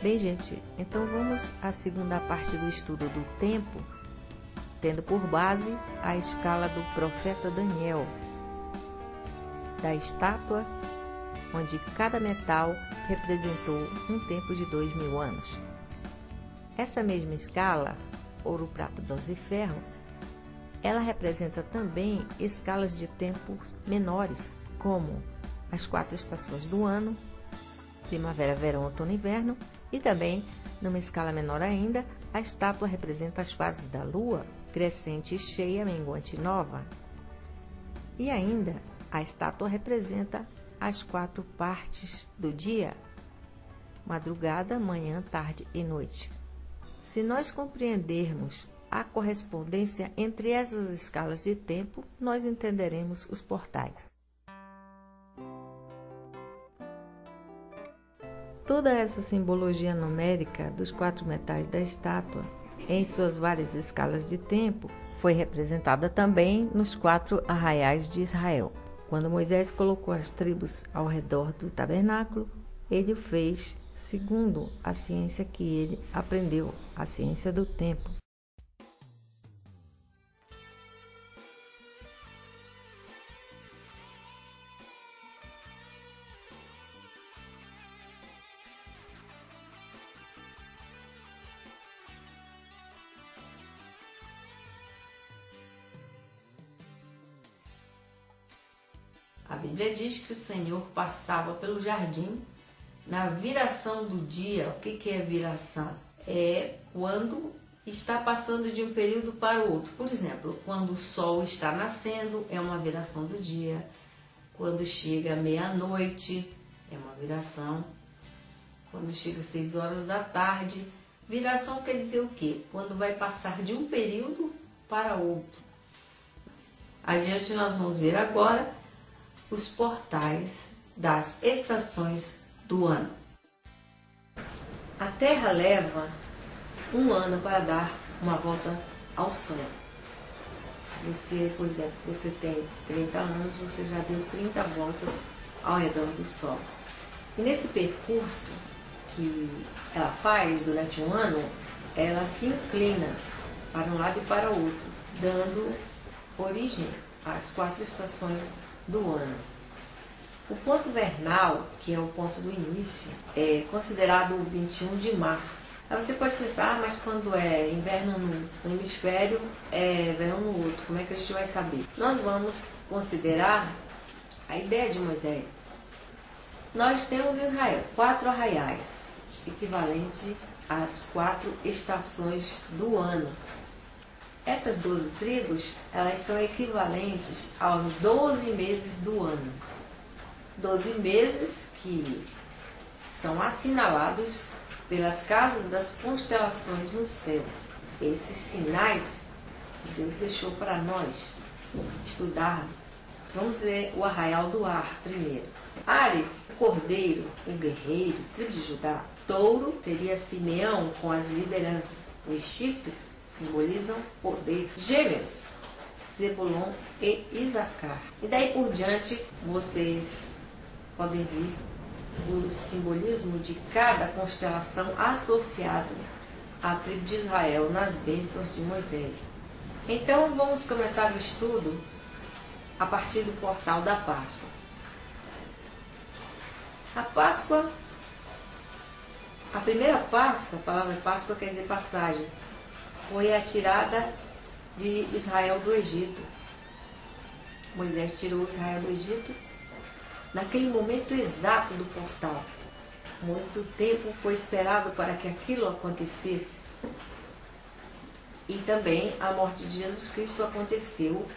Bem, gente, então vamos à segunda parte do estudo do tempo, tendo por base a escala do profeta Daniel, da estátua onde cada metal representou um tempo de 2000 anos. Essa mesma escala, ouro, prata, bronze e ferro, ela representa também escalas de tempos menores, como as 4 estações do ano, primavera, verão, outono e inverno, e também, numa escala menor ainda, a estátua representa as fases da lua, crescente e cheia, menguante e nova. E ainda, a estátua representa as 4 partes do dia, madrugada, manhã, tarde e noite. Se nós compreendermos a correspondência entre essas escalas de tempo, nós entenderemos os portais. Toda essa simbologia numérica dos 4 metais da estátua, em suas várias escalas de tempo, foi representada também nos 4 arraiais de Israel. Quando Moisés colocou as tribos ao redor do tabernáculo, ele o fez segundo a ciência que ele aprendeu, a ciência do tempo. A Bíblia diz que o Senhor passava pelo jardim na viração do dia. O que é viração? É quando está passando de um período para o outro. Por exemplo, quando o sol está nascendo, é uma viração do dia. Quando chega meia-noite, é uma viração. Quando chega 6 horas da tarde, viração quer dizer o quê? Quando vai passar de um período para outro. Adiante nós vamos ver agora os portais das estações do ano. A Terra leva 1 ano para dar uma volta ao Sol. Se você, por exemplo, você tem 30 anos, você já deu 30 voltas ao redor do Sol. E nesse percurso que ela faz durante 1 ano, ela se inclina para um lado e para o outro, dando origem às 4 estações do ano. O ponto vernal, que é o ponto do início, é considerado o 21 de março. Aí você pode pensar, mas quando é inverno num hemisfério, é verão no outro, como é que a gente vai saber? Nós vamos considerar a ideia de Moisés. Nós temos em Israel 4 arraiais, equivalente às 4 estações do ano. Essas 12 tribos, elas são equivalentes aos 12 meses do ano. 12 meses que são assinalados pelas casas das constelações no céu. Esses sinais que Deus deixou para nós estudarmos. Vamos ver o arraial do Ar primeiro. Áries, o cordeiro, o guerreiro, tribo de Judá. Touro seria Simeão com as lideranças. Os chifres simbolizam poder. Gêmeos, Zebulon e Isacar. E daí por diante vocês podem ver o simbolismo de cada constelação associada à tribo de Israel nas bênçãos de Moisés. Então vamos começar o estudo a partir do portal da Páscoa. A Páscoa, a primeira Páscoa, a palavra Páscoa quer dizer passagem, foi a tirada de Israel do Egito. Moisés tirou Israel do Egito naquele momento exato do portal. Muito tempo foi esperado para que aquilo acontecesse. E também a morte de Jesus Cristo aconteceu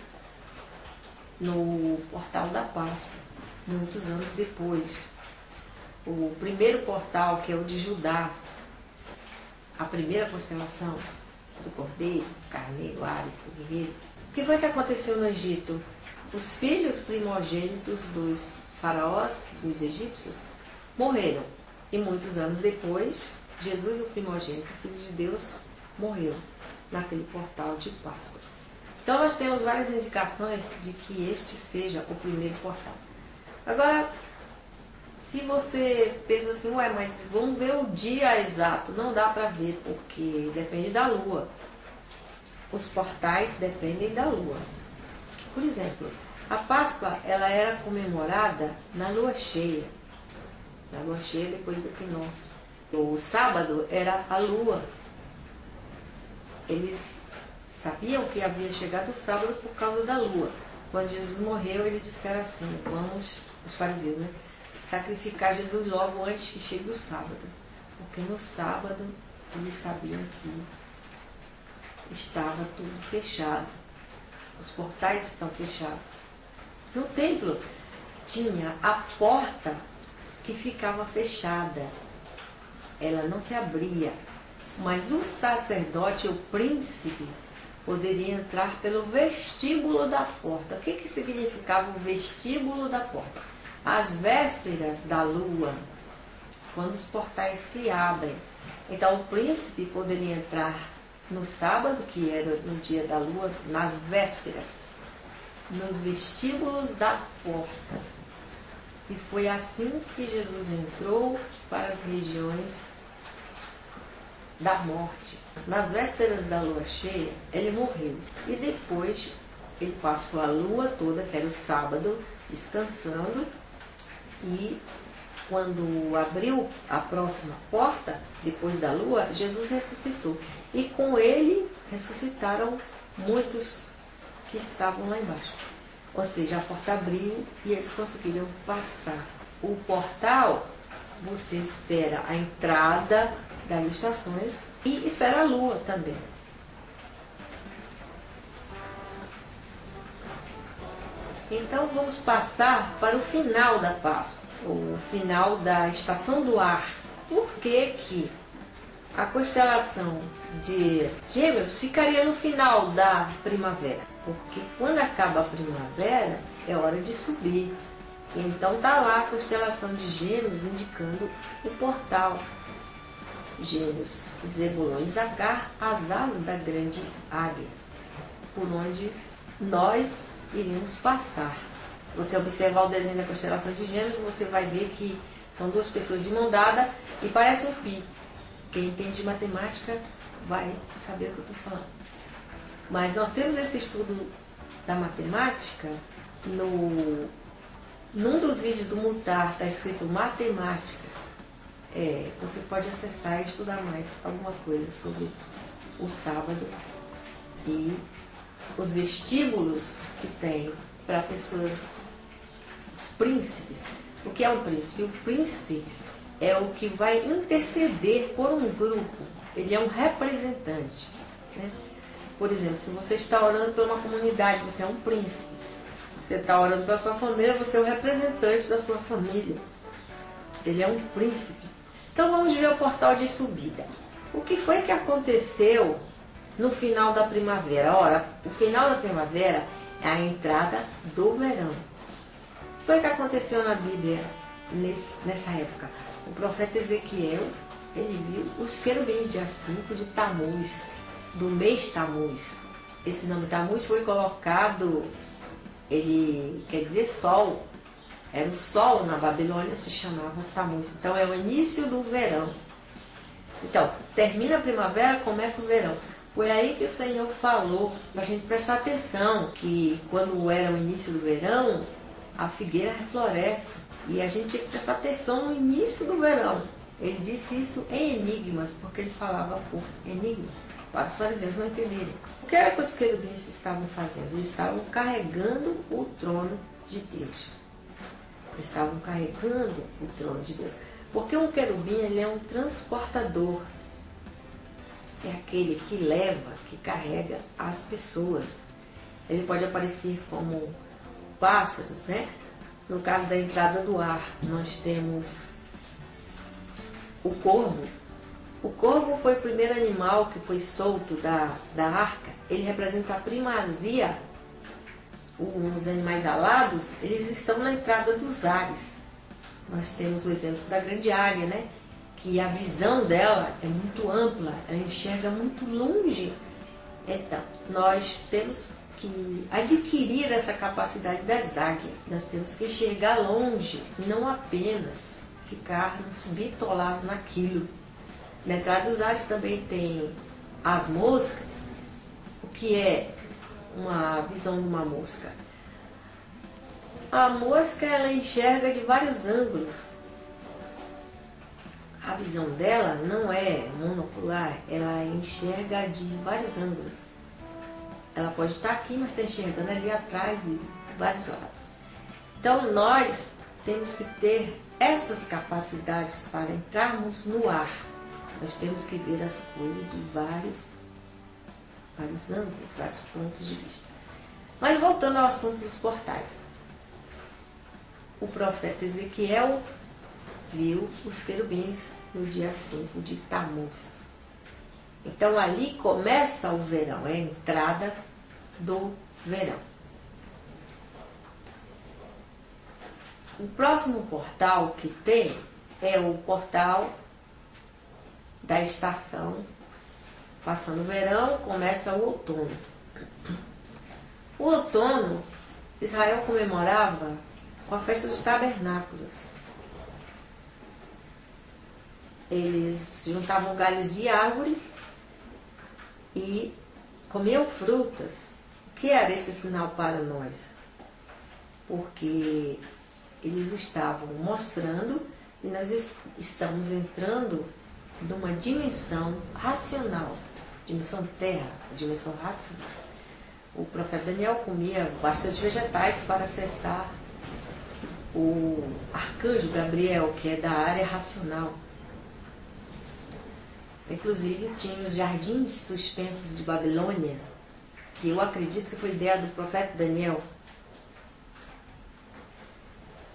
no portal da Páscoa, muitos anos depois. O primeiro portal, que é o de Judá, a primeira constelação do Cordeiro, Carneiro, Áries, Guerreiro. O que foi que aconteceu no Egito? Os filhos primogênitos dos faraós, dos egípcios, morreram. E muitos anos depois, Jesus, o primogênito, filho de Deus, morreu naquele portal de Páscoa. Então nós temos várias indicações de que este seja o primeiro portal. Agora, Se você pensa assim, ué, mas vamos ver o dia exato. Não dá para ver, porque depende da lua. Os portais dependem da lua. Por exemplo, a Páscoa ela era comemorada na lua cheia. Na lua cheia depois do equinócio. O sábado era a lua. Eles sabiam que havia chegado o sábado por causa da lua. Quando Jesus morreu, eles disseram assim, vamos, os fariseus, né, sacrificar Jesus logo antes que chegue o sábado. Porque no sábado eles sabiam que estava tudo fechado. Os portais estão fechados. No templo tinha a porta que ficava fechada. Ela não se abria. Mas o sacerdote, o príncipe, poderia entrar pelo vestíbulo da porta. O que significava o vestíbulo da porta? Às vésperas da lua, quando os portais se abrem. Então o príncipe poderia entrar no sábado, que era no dia da lua, nas vésperas, nos vestíbulos da porta. E foi assim que Jesus entrou para as regiões da morte. Nas vésperas da lua cheia, ele morreu. E depois ele passou a lua toda, que era o sábado, descansando. E quando abriu a próxima porta, depois da lua, Jesus ressuscitou. E com ele ressuscitaram muitos que estavam lá embaixo. Ou seja, a porta abriu e eles conseguiram passar. O portal, você espera a entrada das estações e espera a lua também. Então vamos passar para o final da Páscoa, o final da estação do ar. Por que que a constelação de Gêmeos ficaria no final da primavera? Porque quando acaba a primavera é hora de subir. Então está lá a constelação de Gêmeos indicando o portal. Gêmeos, Zebulon e Zacar, as asas da grande águia, por onde nós iríamos passar. Se você observar o desenho da constelação de Gêmeos, você vai ver que são duas pessoas de mão dada e parece um pi. Quem entende de matemática vai saber o que eu estou falando. Mas nós temos esse estudo da matemática num dos vídeos do Mutar, está escrito matemática. Você pode acessar e estudar mais alguma coisa sobre o sábado e os vestíbulos que tem para pessoas, os príncipes. O que é um príncipe? O príncipe é o que vai interceder por um grupo, ele é um representante, né? Por exemplo, se você está orando por uma comunidade, você é um príncipe. Você está orando pela sua família, você é o representante da sua família. Ele é um príncipe. Então vamos ver o portal de subida. O que foi que aconteceu no final da primavera? Ora, o final da primavera é a entrada do verão. O que foi que aconteceu na Bíblia nessa época? O profeta Ezequiel, ele viu os querubins, dia 5 de Tamuz, do mês Tamuz. Esse nome Tamuz foi colocado, ele quer dizer sol. Era o sol na Babilônia, se chamava Tamuz. Então é o início do verão. Então, termina a primavera, começa o verão. Foi aí que o Senhor falou para a gente prestar atenção, que quando era o início do verão, a figueira refloresce. E a gente tinha que prestar atenção no início do verão. Ele disse isso em enigmas, porque ele falava por enigmas, para os fariseus não entenderem. O que era que os querubins estavam fazendo? Eles estavam carregando o trono de Deus. Eles estavam carregando o trono de Deus. Porque um querubim, ele é um transportador. É aquele que leva, que carrega as pessoas. Ele pode aparecer como pássaros, né? No caso da entrada do ar, nós temos o corvo. O corvo foi o primeiro animal que foi solto da arca. Ele representa a primazia. Os animais alados, eles estão na entrada dos ares. Nós temos o exemplo da grande águia, né? Que a visão dela é muito ampla, ela enxerga muito longe. Então, nós temos que adquirir essa capacidade das águias. Nós temos que enxergar longe e não apenas ficarmos bitolados naquilo. Na entrada dos ares também tem as moscas. O que é uma visão de uma mosca? A mosca, ela enxerga de vários ângulos. A visão dela não é monocular, ela enxerga de vários ângulos. Ela pode estar aqui, mas está enxergando ali atrás e vários lados. Então nós temos que ter essas capacidades para entrarmos no ar. Nós temos que ver as coisas de vários ângulos, vários pontos de vista. Mas voltando ao assunto dos portais. O profeta Ezequiel viu os querubins no dia 5 de Tammuz. Então ali começa o verão, é a entrada do verão. O próximo portal que tem é o portal da estação. Passando o verão, começa o outono. O outono, Israel comemorava com a festa dos tabernáculos. Eles juntavam galhos de árvores e comiam frutas. O que era esse sinal para nós? Porque eles estavam mostrando que nós estamos entrando numa dimensão racional, dimensão terra, dimensão racional. O profeta Daniel comia bastante vegetais para acessar o arcanjo Gabriel, que é da área racional. Inclusive tinha os jardins suspensos de Babilônia, que eu acredito que foi ideia do profeta Daniel.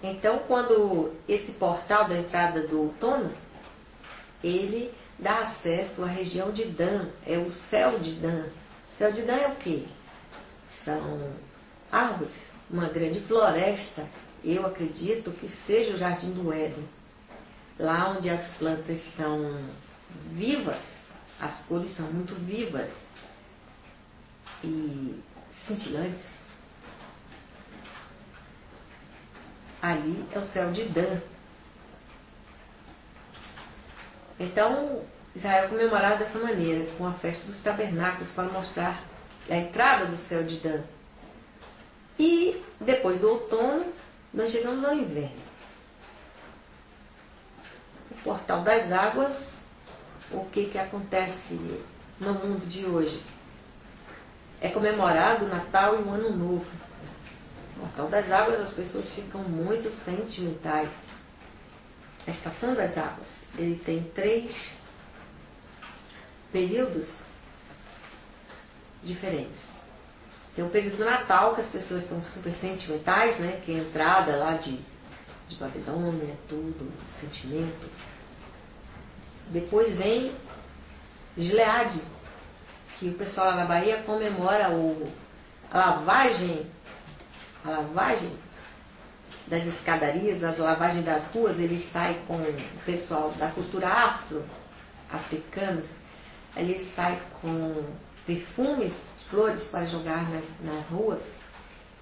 Então, quando esse portal da entrada do outono, ele dá acesso à região de Dan, é o céu de Dan. O céu de Dan é o quê? São árvores, uma grande floresta. Eu acredito que seja o Jardim do Éden, lá onde as plantas são vivas, as cores são muito vivas e cintilantes. Ali é o céu de Dan. Então, Israel comemorava dessa maneira, com a festa dos tabernáculos, para mostrar a entrada do céu de Dan. E depois do outono, nós chegamos ao inverno. O portal das águas, o que acontece no mundo de hoje? É comemorado o Natal e o Ano Novo. No portal das águas, as pessoas ficam muito sentimentais. A estação das águas, ele tem 3 períodos diferentes. Tem o período do Natal, que as pessoas estão super sentimentais, né? Que é a entrada lá de Babilônia, tudo, sentimento. Depois vem Gileade, que o pessoal lá na Bahia comemora a lavagem das escadarias, a lavagem das ruas. Eles saem com o pessoal da cultura africanas, eles saem com perfumes, flores para jogar nas ruas.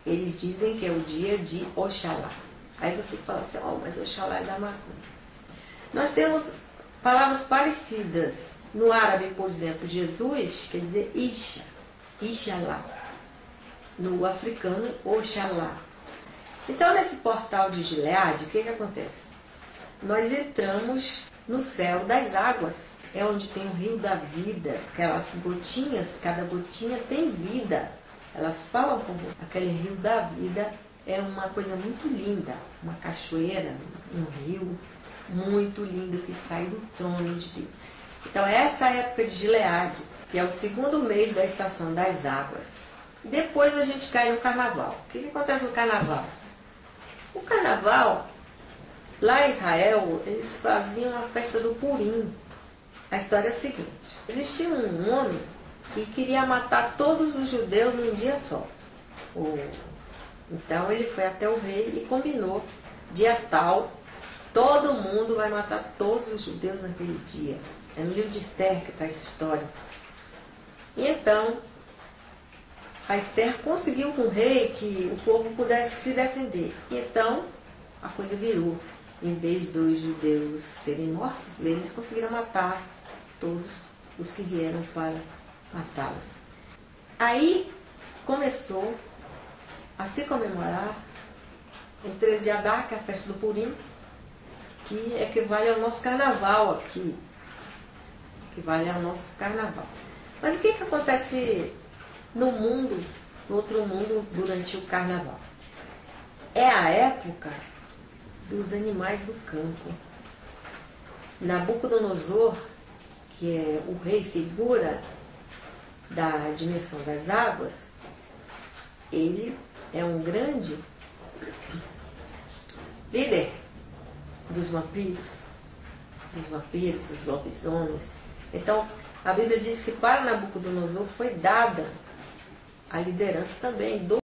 Eles dizem que é o dia de Oxalá. Aí você fala assim, mas Oxalá é da macumba. Nós temos palavras parecidas. No árabe, por exemplo, Jesus quer dizer Isha, Ixalá. No africano, Oxalá. Então, nesse portal de Gileade, o que acontece? Nós entramos no céu das águas. É onde tem o rio da vida. Aquelas gotinhas, cada gotinha tem vida. Elas falam como aquele rio da vida. É uma coisa muito linda. Uma cachoeira, um rio muito lindo que sai do trono de Deus. Então, essa é a época de Gileade, que é o 2º mês da estação das águas. Depois a gente cai no carnaval. O que acontece no carnaval? O carnaval, lá em Israel, eles faziam a festa do Purim. A história é a seguinte: existia um homem que queria matar todos os judeus num dia só. Então ele foi até o rei e combinou, dia tal, todo mundo vai matar todos os judeus naquele dia. É no livro de Esther que está essa história. E então, a Esther conseguiu com o rei que o povo pudesse se defender. Então, a coisa virou. Em vez dos judeus serem mortos, eles conseguiram matar todos os que vieram para matá-los. Aí começou a se comemorar o 13 de Adar, que é a festa do Purim, que equivale ao nosso carnaval aqui. Equivale ao nosso carnaval. Mas o que acontece no mundo, no outro mundo, durante o carnaval? É a época dos animais do campo. Nabucodonosor, que é o rei figura da dimensão das águas, ele é um grande líder dos vampiros, dos lobisomens. Então, a Bíblia diz que para Nabucodonosor foi dada a liderança também do